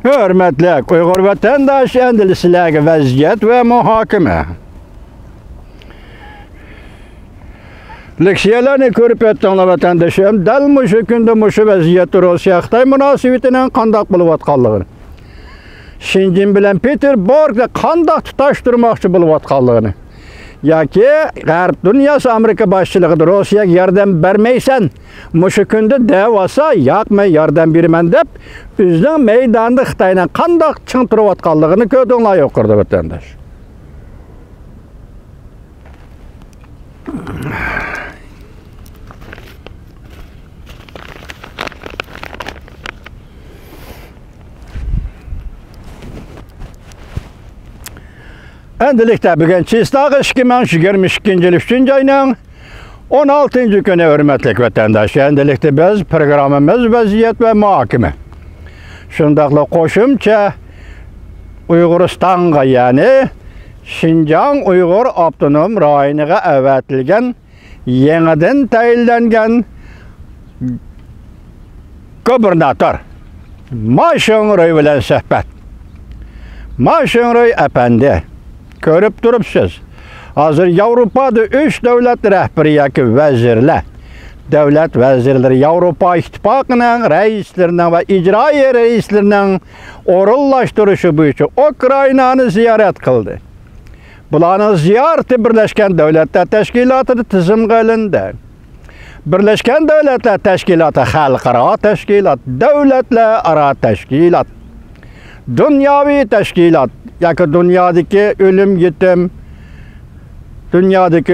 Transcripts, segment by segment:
Hürmetli Uygur vatandaş, endi sizlarga vaziyat ve muhokama. Leksiyalarni ko'rib o'tdinglar vatandoshim. Dal mushu kunda mushu vaziyat Rossiya Xitoy munosabatining qanday bo'layotganligini. Shenzhen bilan Peterburgda qanday tutashtirmoqchi bo'layotganligini. Yoki G'arb dunyosi Amerika boshchiligida Rossiyaga yordam bermaysan, mushu kunda davasa yo'qmi yordam beraman deb o'zining maydonida Xitoydan qanday chiqib turayotganligini ko'rdinglar yo'qirdi vatandosh. Endilikte bugün Çiğistağ 2022 3. ayının 16. günü hürmetlik vatandaş. Endilikte biz programımız vaziyet ve muhakeme. Şundakla koşumça Uyguristan'a yani Şinjan Uygur Abdunum rayoniga avatilgan yeniden tayinlangan gubernator Maşınroy bilen suhbat. Maşınroy efendi, görüp durupsiz. Hazır Avrupa'da 3 devlet rehberi yoki vazirler, devlet vazirleri Avrupa İttifakı'nın reislerinin ve icraiye reislerinin orullaştırışı boyunca Ukrayna'nı ziyaret kıldı. Bularning ziyarati Birleşken Devletler Teşkilatı'nda tizim qilindi. Birleşken Devletler Teşkilatı xalqaro teşkilat, devletlararo teşkilat, dünyaviy teşkilat, yoki dünyadaki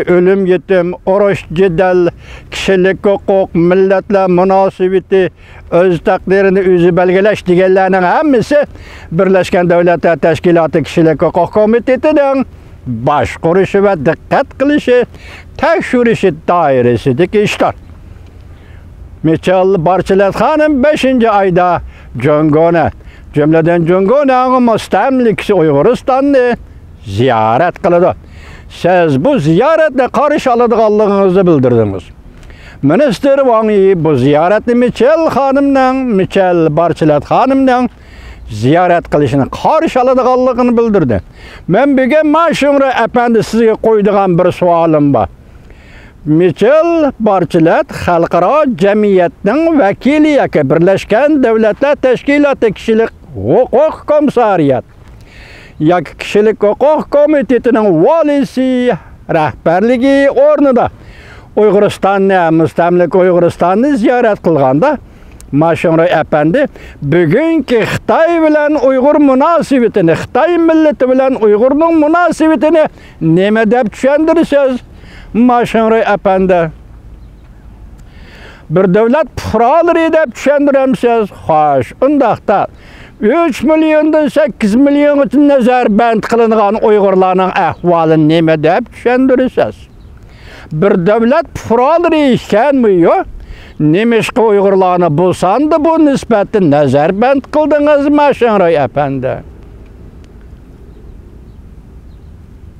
ölüm yetim, urush jidal, kishilik huquq, millatlar munosabati, öz taqdirini o'zi belgilash deganlarning hammasi Birleşken Devletler Teşkilatı Kishilik Huquq Komitetining boshqarishi va diqqat qilishi, tekshirishi doirasidagi ishlar. Michel Bachelet xonim 5. ayda Jongona, jumladan Jongonaning mustamlikasi Uyg'uristonni ziyorat qiladi. Siz bu ziyaretine qarshi oladiganligingizni bildirdingiz. Minister Wang Yi bu ziyaretni Michel Bachelet xonimning ziyaret qilishini qarshi oladiganligini bildirdi. Men bugun Maşınroy efendi sizga qo'ydigan bir savolim bor. Michel Bachelet xalqaro jamiyatning vakili yoki Birleşken Devletler Teşkilatı Kishilik Huquq Komissariyat yoki Kishilik Huquq Komitetining valisi rahbarligi o'rnida Uyg'uristonni, mustamlik Uyg'uristonni ziyorat qilganda Maşınroy efendi bugungi Xitoy bilan Uyg'ur munosabatini, Xitoy millati bilan Uyg'urning munosabatini nima deb tushundirsiz? Maşınroy efendi bir davlat fuqarolari deb tushundiramsiz? Xo'sh, undaqda 3 milyondan 8 milyon için nazarband qilingan Uyg'urlarning ahvolini nima deb tushundirsiz? Bir davlat fuqarolari ekanmi yo'q? Nemişki Uyg'urlarni bo'lsanda bu nisbatni nazarband qildingiz Maşınroy efendi.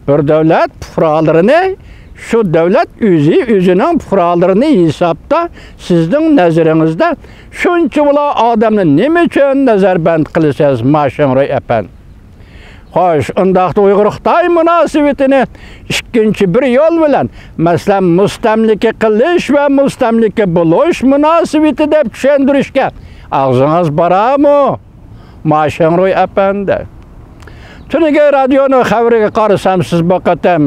Bir davlat fuqarolarini, şu devlet o'zining fuqarolarini hisobda sizning nazaringizda shuncha bo'la odamni nima uchun nazarband qilasiz Maşınroy efendi? Xo'sh, undaqda Uyg'ur-Xitoy munosabatini ikkinchi bir yo'l bilan, masalan, mustamlika qilish va mustamlika bo'lish munosabati deb tushuntirishga og'zingiz borami Maşınroy efendi? Tuniga radioning xabariga qarasam, siz boqatam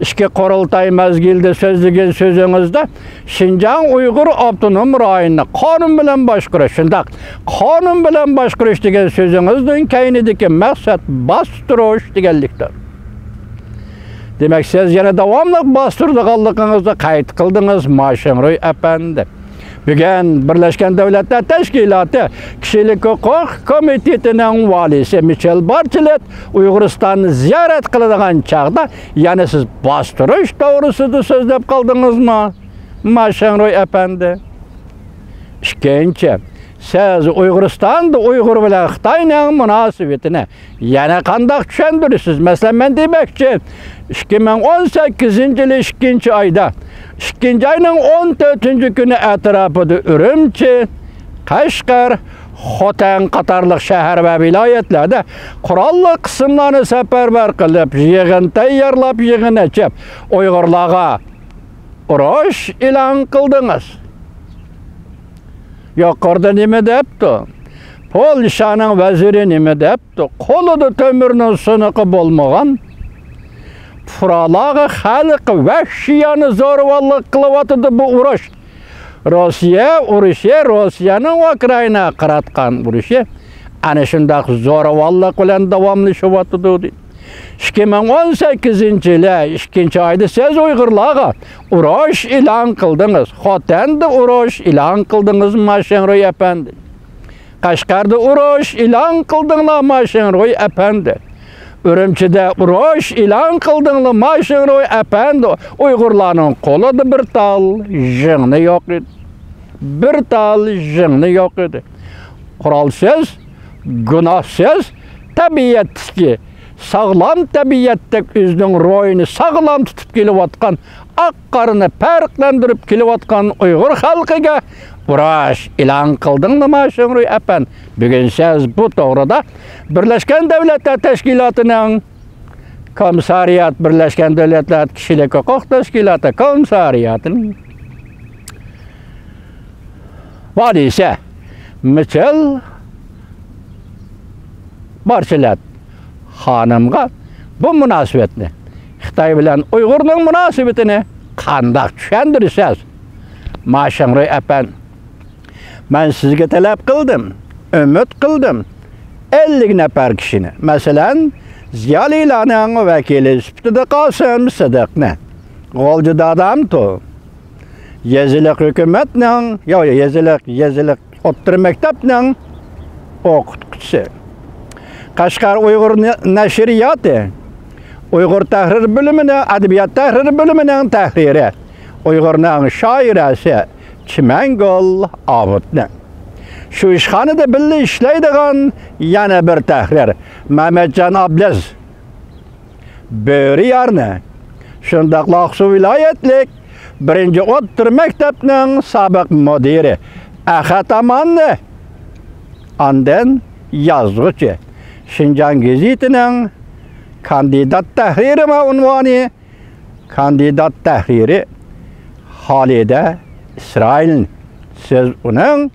ishga qurultay mazgilda so'zlagan so'zingizda Şinjan Uygur Abdunum rayonini qonun bilan boshqarish, shundaq qonun bilan boshqarish degan so'zingizning kaynidagi maqsad bostirish deganlikdir. Demak, siz yana davomli bostirdiganligingizni qayd qildingiz Maşınroy efendi. Bugün Birleşken Devletler Teşkilatı Kishilik Huquq Komitetining valisi Michel Bachelet Uyg'uristonni ziyorat qiladigan chaqda yana siz bostirish to'g'risida so'zlab qoldingizmi Maşınroy efendi? Ikkinchi, siz Uyg'uristonda Uyg'ur bilan Xitoyning munosabatini yana qanday tushuntirasiz? Masalan, men demoqchi, 2018-yil 2. ayda 2. ayning 14. günü etrafında Ürümçi, Qashqar, Xotan qatarlıq şəhər və vilayətlərdə qurallı qismlarını səfərbər qılıb, yığın tayyorlab, yığın açıb, Uyğurlarga uruş e'lon qildingiz. Yuqorida nima debdi? Polshaning vaziri nima debdi? Qo'lida to'mirning siniqi bo'lmagan fuqarolarga xalq vahshiyani zo'ravonlik qilyotdi bu urush. Rossiya urushi, Rossiyaning Ukraina qaratgan urushi ana shunday zo'ravonlik bilan davomlashyapti. 2018-yili 2-oyda siz Uyg'urlarga urush e'lon qildingiz. Xotanda urush e'lon qildingiz Mashinro'y apandi. Qashqarda urush e'lon qildinglar Mashinro'y apandi. Urumchida urush e'lon qildinglar Mashinro'y apandi. Uyg'urlarning qo'lida bir tal jingni yo'q edi. Bir tal jingni yo'q edi. Qurolsiz, gunohsiz tabiatki sağlam tabiatda o'zining ro'yini sağlam tutib kelayotgan, oq qorini farqlantirib kelayotgan Uyg'ur xalqiga urush e'lon qildingmi Mashinro'y apan? Bugun siz bu to'g'rida Birlashgan Davlatlar Tashkilotining komissariyat, Birlashgan Davlatlar Kishilik huquq tashkiloti komissariyatining valisi Michel Bachelet xonimga bu munosabatni, Xitoy bilan Uyg'urning munosabatini qanday tushuntirasiz? Mashinro'y apan, men sizga talab qildim, umid qildim 50 nafar kishini, masalan, ziyolilarning vakili sifatida Qosim Sidiqni, G'oljida odamto, Yezilik hukumatning, Yezilik o'rta maktabning o'qituvchisi, Qashqar Uyg'ur nashriyoti, Uyg'ur tahrir bo'limining, adabiyot tahrir bo'limining tahriri, Uyg'urning shoirasi Chimangol Obudni. Shu ishxonada birga ishlaydigan yana bir tahrir Mamatjon Ablaziz Bo'riyarni, shundaqla Oqsuv viloyatlik 1-o'rta maktabning sobiq mudiri Ahad Amanni, ondan yozuvchi Şinjan gazetining kandidat tahriri unvoni, kandidat tahriri Xolida Isroil. Siz uning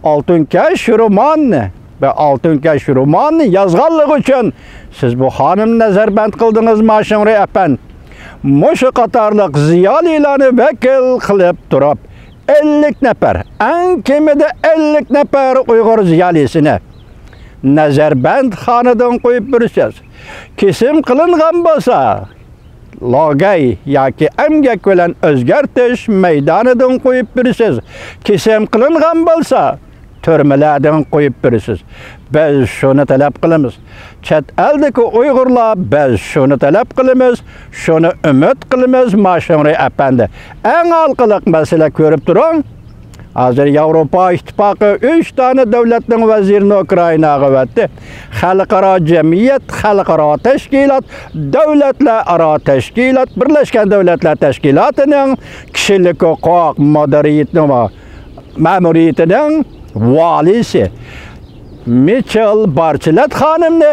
Oltinkash romanini va Oltinkash romanini yozganligi uchun siz bu xonim nazarband qildingiz Mashinro'y apan. Mushu qatorliq ziyolilarni vakil qilib turib 50 nafar, eng kamida 50 nafar Uyg'ur ziyolisini nazarband xonadon qo'yib birsiz. Kesim qilingan bo'lsa, logay yoki emgak bilan o'zgartish maydonidan qo'yib birsiz. Kesim qilingan bo'lsa, turmalardan qo'yib birsiz. Biz shuni talab qilamiz. Chet eldagi Uyg'urlar biz shuni talab qilamiz, shuni umid qilamiz Mashinro'y apandi. Eng alqiliq masala ko'rib turing. Hozir Yevropa ittifoqi 3 tane davlatning vazirini Ukrainaga vatdi. Xalqaro jamiyat, xalqaro tashkilot, davlatlararo tashkilot, Birlashgan Davlatlar Tashkilotining kishilik huquq ma'muriyatining valisi Michel Bachelet xonimni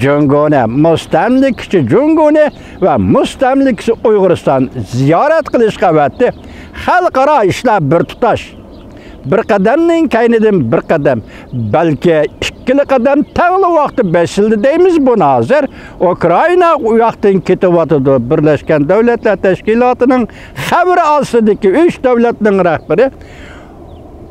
Jungoni, mustamlikchi Jungoni va mustamlikchi Uyg'uriston ziyorat qilishga vatdi. Xalqaro ishlar bir tutash. Bir qadamning kaynidan bir qadam, balki ikkili qadam tag'li vaqti 5 yilda deymiz buni hozir. Ukraina u yoqdan ketyapti. Birlashgan Davlatlar Tashkilotining xabari ostidagi 3 davlatning rahbari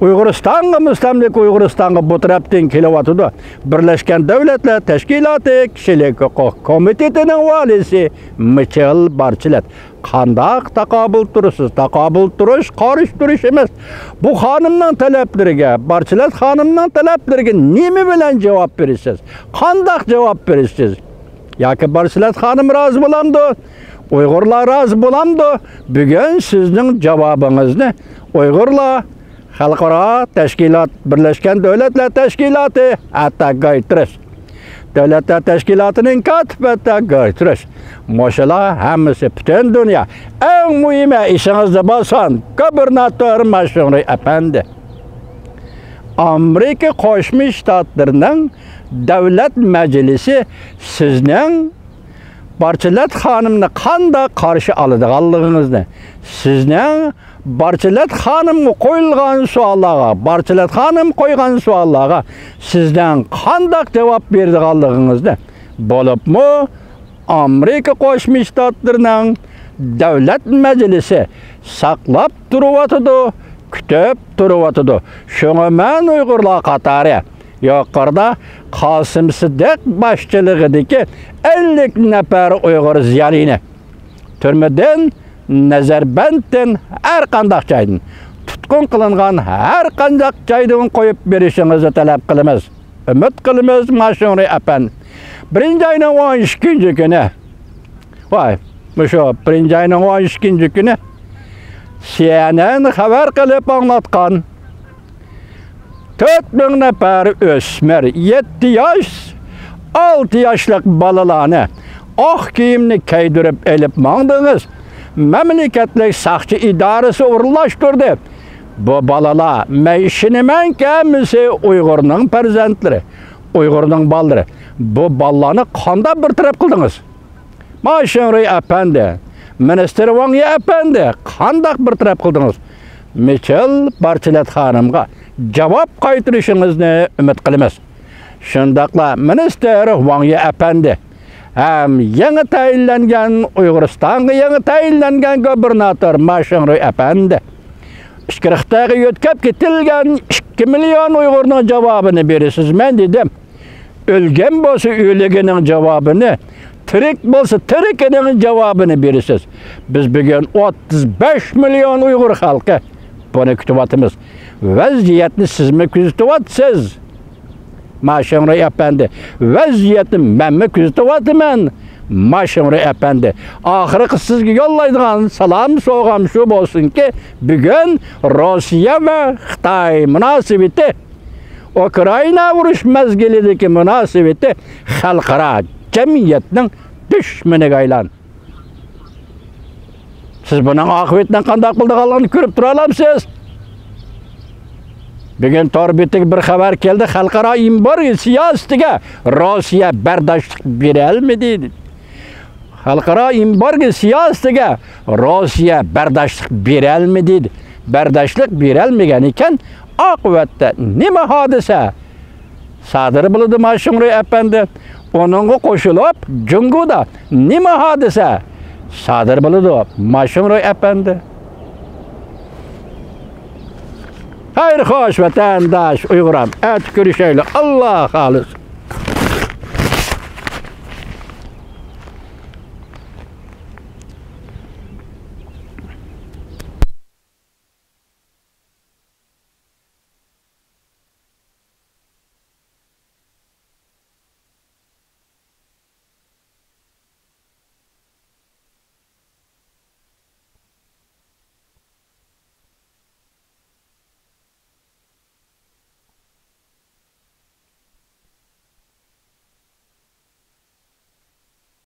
Uyg'uristonga, mustamlik Uyg'uristonga bu tarafdan kelyapti. Birlashgan Davlatlar Tashkiloti Kishilik huquq komitetining valisi Michel Bachelet. Qandaq taqobil tursiz? Taqobil turish, qarish turish emas. Bu xonimning talablariga, Bachelet xonimning talablariga nima bilan javob berasiz? Qandaq javob berasiz? Yoki Bachelet xonim rozi bo'lamdi? Uyg'urlar rozi bo'lamdi? Bugun sizning javobingizni Uyg'urlar xalqaro tashkilot, Birlashgan Davlatlar Tashkiloti hatta gaytirish. Davlatlar Tashkilotining kotibiyati gaytirish. Mashallah hammasi butun dunyo. Eng muhimi ishingizda bo'lsin, gubernator Mashinro'y apandi. Amerika Qo'shma Shtatlarining Davlat Majlisi sizning Barchilat xonimni qanday qarshi oladiganligingizni, sizning Barchilat xonimga qo'yilgan savollarga, Barchilat xonim qo'ygan savollarga sizdan qanday javob beradiganligingizni, bo'libmi Amerika Qo'shma Shtatlarining Davlat Majlisi saqlab turibdi, kutib turibdi. Shunga men Uyg'urlar qatori yuqorida Qosim Siddiq boshchiligidagi 50 nafar Uyg'ur ziyolini turmadan, Nazarbanddan, har qanday joydan tutqun qilingan har qanday joydan qo'yib berishingizni talab qilamiz. Umid qilamiz Mash'uri apan. 1-oyning 12-kuni. Voy, musho 1-oyning 12-kuni CNN xabar qilib anlatgan 4000 nafar o'smir, 7 yosh, 6 yoshlik balalarni oq kiyimni kiydirib elib mangdingiz. Mamlakatlik saqchi idorasi o'rinlashtirdi. Bu balalar meşinimen kämisi Uygurning farzandlari, Uygurning balları. Bu balalarni qanday bir taraf qildingiz? Mash'uri apandi, Minister Wang Yi apandi, qanday bir taraf qildingiz? Michel Barchilat xonimga javob qaytarishingizni umid qilamiz. Shundaqla Minister Wang Yi apandi ham yangi tayinlangan Uyg'uristonga yangi tayinlangan gubernator Mash'uri apandi Ishqirqdagi yo'tkab ketilgan 2 million Uyg'urning javobini berasiz. Men dedim, o'lgan bo'lsa o'ligining javobini, tirik bo'lsa tirikining javobini berasiz. Biz bugun 35 million Uyg'ur xalqi buni kutyapmiz. Vaziyatni sizmi kuzatyapsiz? Mash'uri apandi, vaziyatni menmi kuzatyapman? Mash'uri apandi. Oxirgi sizga yo'llaydigan salom so'g'am shu bo'lsinki, bugun Rossiya va Xitoy munosabati, Ukraina urush mezgilidagi munosabati xalqaro jamiyatning dushmaniga aylandi. Siz buning oqibatini qanday qildiganligini ko'rib tura olasiz. Bugün torbetiga bir xabar keldi, xalqaro embargo siyosatiga Rossiya bardoshlik bera olmaydi. Xalqaro embargo siyosatiga Rossiya bardoshlik bera olmaydi. Bardoshlik bera olmagan ekan, oqibatda nima hodisa sodir bo'ldi Mash'uri apandi? Onunga qo'shilib, Junguda nima hodisa sodir bo'ldi Mash'uri apandi? Hayır, hoş vatandaş, Uyguram. Et görüşeyle. Allah halis.